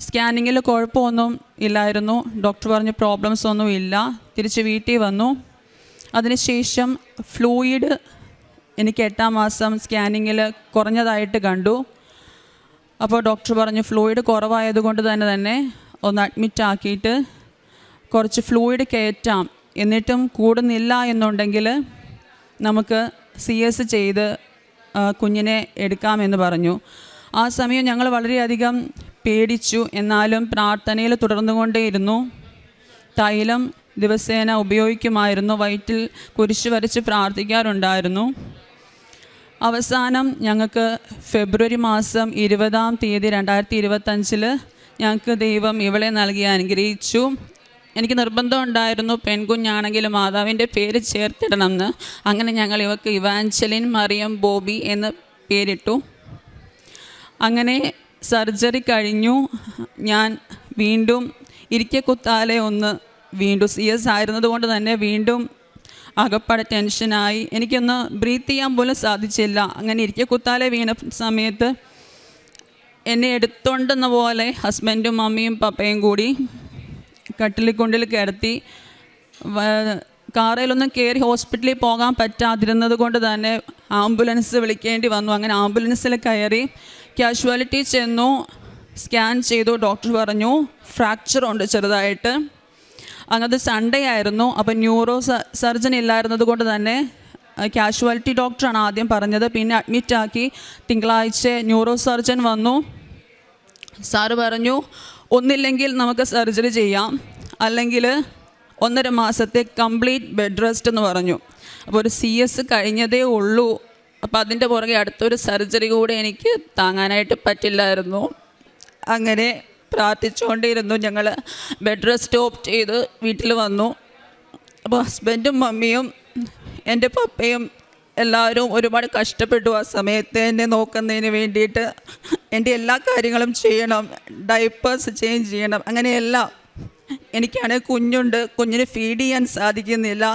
സ്കാനിങ്ങിൽ കുഴപ്പമൊന്നും ഇല്ലായിരുന്നു. ഡോക്ടർ പറഞ്ഞു പ്രോബ്ലംസ് ഒന്നും ഇല്ല. തിരിച്ച് വീട്ടിൽ വന്നു. അതിനുശേഷം ഫ്ലൂയിഡ് എനിക്ക് 8-ാം മാസം സ്കാനിങ്ങിൽ കുറഞ്ഞതായിട്ട് കണ്ടു. അപ്പോൾ ഡോക്ടർ പറഞ്ഞു ഫ്ലൂയിഡ് കുറവായതുകൊണ്ട് തന്നെ ഒന്ന് അഡ്മിറ്റ് ആക്കിയിട്ട് കുറച്ച് ഫ്ലൂയിഡ് കയറ്റാം, എന്നിട്ടും കൂടുന്നില്ല എന്നുണ്ടെങ്കിൽ നമുക്ക് CS ചെയ്ത് കുഞ്ഞിനെ എടുക്കാമെന്ന് പറഞ്ഞു. ആ സമയം ഞങ്ങൾ വളരെയധികം പേടിച്ചു. എന്നാലും പ്രാർത്ഥനയിൽ തുടർന്നുകൊണ്ടേയിരുന്നു. തൈലം ദിവസേന ഉപയോഗിക്കുമായിരുന്നു. വയറ്റിൽ കുരിശ് വരച്ച് പ്രാർത്ഥിക്കാറുണ്ടായിരുന്നു. അവസാനം ഞങ്ങൾക്ക് ഫെബ്രുവരി മാസം 20-ാം തീയതി 2025 ഞങ്ങൾക്ക് ദൈവം ഇവളെ നൽകി അനുഗ്രഹിച്ചു. എനിക്ക് നിർബന്ധം ഉണ്ടായിരുന്നു പെൺകുഞ്ഞാണെങ്കിൽ മാതാവിൻ്റെ പേര് ചേർത്തിടണമെന്ന്. അങ്ങനെ ഞങ്ങൾ ഇവൾക്ക് ഇവാഞ്ചലിൻ മറിയം ബോബി എന്ന് പേരിട്ടു. അങ്ങനെ സർജറി കഴിഞ്ഞു. ഞാൻ വീണ്ടും ഇരിക്കക്കുത്താലെ വീണ്ടും CS ആയിരുന്നത് കൊണ്ട് തന്നെ വീണ്ടും ആകപ്പാടെ ടെൻഷനായി. എനിക്കൊന്ന് ബ്രീത്ത് ചെയ്യാൻ പോലും സാധിച്ചില്ല. അങ്ങനെ ഇരിക്കക്കുത്താലെ വീണ സമയത്ത് എന്നെ എടുത്തോണ്ടെന്ന പോലെ ഹസ്ബൻഡും മമ്മിയും പപ്പയും കൂടി കട്ടിലിക്കുണ്ടിൽ കിടത്തി. കാറിലൊന്നും കയറി ഹോസ്പിറ്റലിൽ പോകാൻ പറ്റാതിരുന്നത് കൊണ്ട് തന്നെ ആംബുലൻസ് വിളിക്കേണ്ടി വന്നു. അങ്ങനെ ആംബുലൻസിൽ കയറി കാഷ്വാലിറ്റി ചെന്നു. സ്കാൻ ചെയ്തു. ഡോക്ടർ പറഞ്ഞു ഫ്രാക്ചർ ഉണ്ട് ചെറുതായിട്ട്. അങ്ങനത്തെ സൺഡേ ആയിരുന്നു. അപ്പോൾ ന്യൂറോ സർജൻ ഇല്ലായിരുന്നത് കൊണ്ട് തന്നെ കാഷ്വാലിറ്റി ഡോക്ടറാണ് ആദ്യം പറഞ്ഞത്. പിന്നെ അഡ്മിറ്റാക്കി. തിങ്കളാഴ്ച ന്യൂറോ സർജൻ വന്നു. സാറ് പറഞ്ഞു ഒന്നില്ലെങ്കിൽ നമുക്ക് സർജറി ചെയ്യാം, അല്ലെങ്കിൽ 1.5 മാസത്തെ കംപ്ലീറ്റ് ബെഡ് റെസ്റ്റ് എന്ന് പറഞ്ഞു. അപ്പോൾ ഒരു CS കഴിഞ്ഞതേ ഉള്ളൂ. അപ്പോൾ അതിൻ്റെ പുറകെ അടുത്തൊരു സർജറി കൂടെ എനിക്ക് താങ്ങാനായിട്ട് പറ്റില്ലായിരുന്നു. അങ്ങനെ പ്രാർത്ഥിച്ചുകൊണ്ടിരുന്നു. ഞങ്ങൾ ബെഡ് റെസ്റ്റ് ഓപ്റ്റ് ചെയ്ത് വീട്ടിൽ വന്നു. അപ്പോൾ ഹസ്ബൻഡും മമ്മിയും എൻ്റെ പപ്പയും എല്ലാവരും ഒരുപാട് കഷ്ടപ്പെട്ടു. ആ സമയത്ത് എന്നെ നോക്കുന്നതിന് വേണ്ടിയിട്ട് എൻ്റെ എല്ലാ കാര്യങ്ങളും ചെയ്യണം, ഡൈപ്പേഴ്സ് ചേഞ്ച് ചെയ്യണം, അങ്ങനെയെല്ലാം. എനിക്കാണെങ്കിൽ കുഞ്ഞുണ്ട്, കുഞ്ഞിന് ഫീഡ് ചെയ്യാൻ സാധിക്കുന്നില്ല.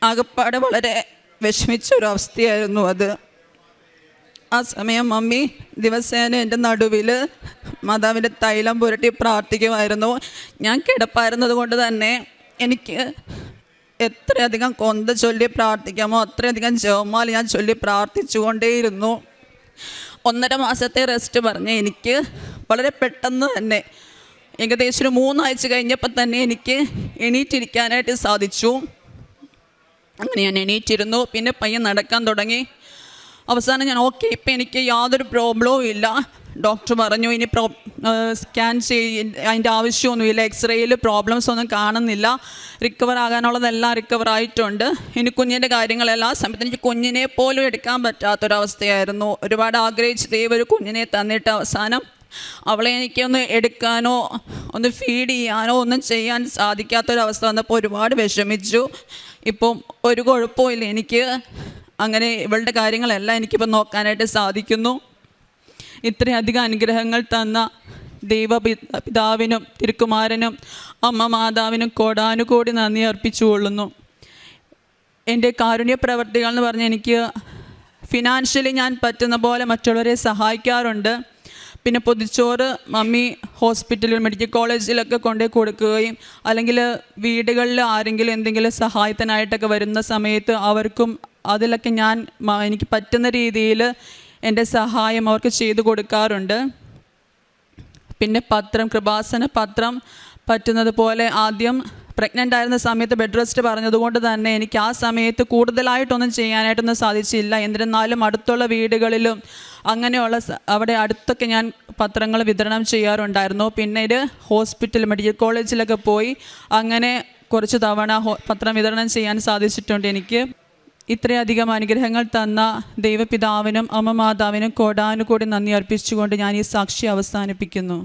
ആകപ്പാടെ വളരെ വിഷമിച്ചൊരവസ്ഥയായിരുന്നു അത്. ആ സമയം മമ്മി ദിവസേന എൻ്റെ നടുവിൽ മാതാവിൻ്റെ തൈലം പുരട്ടി പ്രാർത്ഥിക്കുമായിരുന്നു. ഞാൻ കിടപ്പായിരുന്നത് കൊണ്ട് തന്നെ എനിക്ക് എത്രയധികം കൊന്ത ചൊല്ലി പ്രാർത്ഥിക്കാമോ അത്രയധികം ജപമാല ഞാൻ ചൊല്ലി പ്രാർത്ഥിച്ചുകൊണ്ടേയിരുന്നു. 1.5 മാസത്തെ റെസ്റ്റ് പറഞ്ഞ് എനിക്ക് വളരെ പെട്ടെന്ന് തന്നെ ഏകദേശം ഒരു 3 ആഴ്ച കഴിഞ്ഞപ്പോൾ തന്നെ എനിക്ക് എണീറ്റിരിക്കാനായിട്ട് സാധിച്ചു. അങ്ങനെ ഞാൻ എണീറ്റിരുന്നു. പിന്നെ പയ്യൻ നടക്കാൻ തുടങ്ങി. അവസാനം ഞാൻ ഓക്കെ, ഇപ്പം എനിക്ക് യാതൊരു പ്രോബ്ലവും ഇല്ല. ഡോക്ടർ പറഞ്ഞു ഇനി സ്കാൻ അതിൻ്റെ ആവശ്യമൊന്നുമില്ല, എക്സ്റേയിൽ പ്രോബ്ലംസ് ഒന്നും കാണുന്നില്ല, റിക്കവർ ആകാനുള്ളതെല്ലാം റിക്കവർ ആയിട്ടുണ്ട്. ഇനി കുഞ്ഞിൻ്റെ കാര്യങ്ങളെല്ലാം സമയത്ത് എനിക്ക് കുഞ്ഞിനെ പോലും എടുക്കാൻ പറ്റാത്തൊരവസ്ഥയായിരുന്നു. ഒരുപാട് ആഗ്രഹിച്ച് ദൈവം ഒരു കുഞ്ഞിനെ തന്നിട്ട് അവസാനം അവളെ എനിക്കൊന്ന് എടുക്കാനോ ഒന്ന് ഫീഡ് ചെയ്യാനോ ഒന്നും ചെയ്യാൻ സാധിക്കാത്തൊരവസ്ഥ വന്നപ്പോൾ ഒരുപാട് വിഷമിച്ചു. ഇപ്പം ഒരു കുഴപ്പമില്ല എനിക്ക്. അങ്ങനെ ഇവളുടെ കാര്യങ്ങളെല്ലാം എനിക്കിപ്പോൾ നോക്കാനായിട്ട് സാധിക്കുന്നു. ഇത്രയധികം അനുഗ്രഹങ്ങൾ തന്ന ദൈവപിതാവിനും തിരുക്കുമാരനും അമ്മ മാതാവിനും കോടാനുകോടി നന്ദി അർപ്പിച്ചുകൊള്ളുന്നു. എൻ്റെ കാരുണ്യ പ്രവർത്തികൾ എന്ന് പറഞ്ഞാൽ എനിക്ക് ഫിനാൻഷ്യലി ഞാൻ പറ്റുന്ന പോലെ മറ്റുള്ളവരെ സഹായിക്കാറുണ്ട്. പിന്നെ പൊതിച്ചോറ് മമ്മി ഹോസ്പിറ്റലിൽ മെഡിക്കൽ കോളേജിലൊക്കെ കൊണ്ടുപോയി കൊടുക്കുകയും അല്ലെങ്കിൽ വീടുകളിൽ ആരെങ്കിലും എന്തെങ്കിലും സഹായത്തിനായിട്ടൊക്കെ വരുന്ന സമയത്ത് അവർക്കും അതിലൊക്കെ ഞാൻ എനിക്ക് പറ്റുന്ന രീതിയിൽ എൻ്റെ സഹായം അവർക്ക് ചെയ്തു കൊടുക്കാറുണ്ട്. പിന്നെ പത്രം, കൃപാസന പത്രം പറ്റുന്നത് പോലെ ആദ്യം പ്രഗ്നൻ്റ് ആയിരുന്ന സമയത്ത് ബെഡ് റെസ്റ്റ് പറഞ്ഞതുകൊണ്ട് തന്നെ എനിക്ക് ആ സമയത്ത് കൂടുതലായിട്ടൊന്നും ചെയ്യാനായിട്ടൊന്നും സാധിച്ചില്ല. എന്നിരുന്നാലും അടുത്തുള്ള വീടുകളിലും അങ്ങനെയുള്ള അവിടെ അടുത്തൊക്കെ ഞാൻ പത്രങ്ങൾ വിതരണം ചെയ്യാറുണ്ടായിരുന്നു. പിന്നീട് ഹോസ്പിറ്റൽ മെഡിക്കൽ കോളേജിലൊക്കെ പോയി അങ്ങനെ കുറച്ച് തവണ പത്രം വിതരണം ചെയ്യാൻ സാധിച്ചിട്ടുണ്ട് എനിക്ക്. ഇത്രയധികം അനുഗ്രഹങ്ങൾ തന്ന ദൈവപിതാവിനും അമ്മ മാതാവിനും കോടാനുകോടി നന്ദി അർപ്പിച്ചുകൊണ്ട് ഞാൻ ഈ സാക്ഷി അവസാനിപ്പിക്കുന്നു.